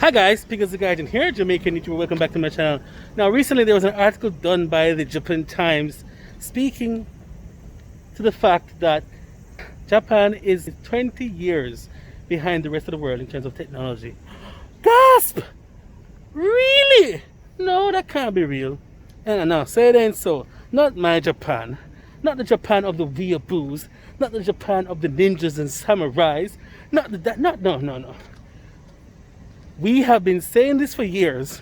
Hi guys, PigglesDiGaijin here, Jamaican YouTuber. Welcome back to my channel. Now recently there was an article done by the Japan Times speaking to the fact that Japan is 20 years behind the rest of the world in terms of technology. Gasp! Really? No, that can't be real. And no, say it ain't so. Not my Japan. Not the Japan of the weeaboos. Not the Japan of the ninjas and samurais. No. We have been saying this for years,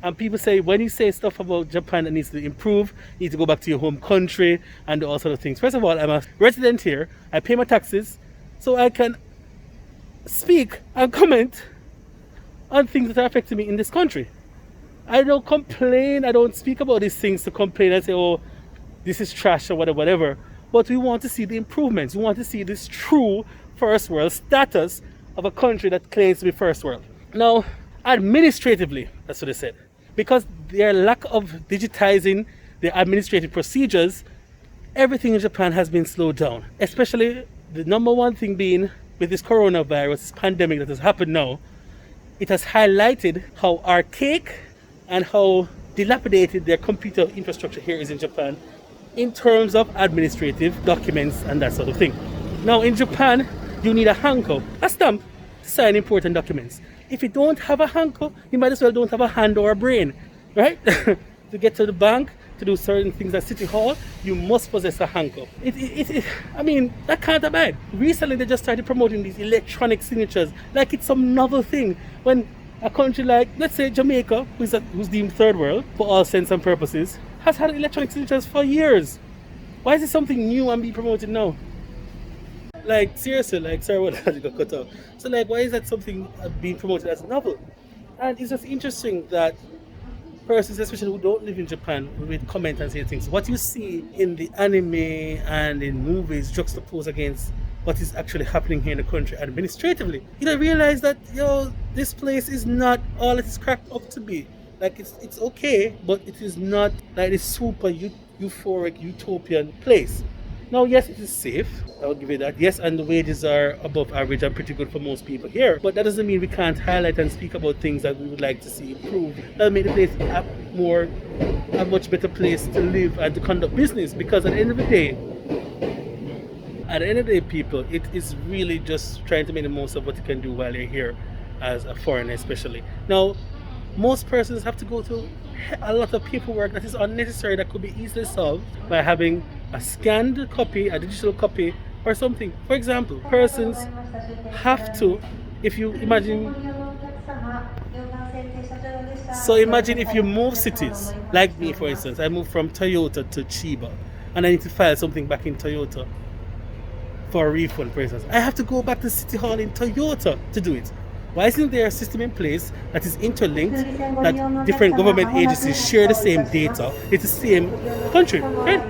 and people say when you say stuff about Japan that needs to improve, you need to go back to your home country and all sort of things. First of all, I'm a resident here. I pay my taxes, so I can speak and comment on things that are affecting me in this country. I don't complain. I don't speak about these things to complain and say, oh, this is trash or whatever. But we want to see the improvements. We want to see this true first world status of a country that claims to be first world. Now, administratively, that's what they said, because their lack of digitizing their administrative procedures, everything in Japan has been slowed down. Especially the number one thing being with this coronavirus, this pandemic that has happened now, it has highlighted how archaic and how dilapidated their computer infrastructure here is in Japan in terms of administrative documents and that sort of thing. Now in Japan, you need a hanko, a stamp, to sign important documents. If you don't have a hanko, you might as well don't have a hand or a brain, right? To get to the bank, to do certain things at City Hall, you must possess a hanko. I mean, that can't be bad. Recently, they just started promoting these electronic signatures like it's some novel thing. When a country like, let's say Jamaica, who's deemed third world for all sense and purposes, has had electronic signatures for years. Why is it something new and being promoted now? Like, seriously, like, sorry what I got cut off. So, like, why is that something being promoted as a novel? And it's just interesting that persons, especially who don't live in Japan, will comment and say things. What you see in the anime and in movies juxtaposed against what is actually happening here in the country administratively. You don't realize that, this place is not all it is cracked up to be. Like, it's okay, but it is not like this super euphoric utopian place. Now, yes, it is safe. I will give you that. Yes, and the wages are above average and pretty good for most people here. But that doesn't mean we can't highlight and speak about things that we would like to see improve. That'll make the place a much better place to live and to conduct business. Because at the end of the day, people, it is really just trying to make the most of what you can do while you're here as a foreigner, especially. Now, most persons have to go through a lot of paperwork that is unnecessary that could be easily solved by having a scanned copy, a digital copy, or something. For example, persons have to, if you imagine, so imagine if you move cities, like me for instance, I moved from Toyota to Chiba, and I need to file something back in Toyota for a refund, for instance. I have to go back to City Hall in Toyota to do it. Why isn't there a system in place that is interlinked, that different government agencies share the same data, it's the same country, right?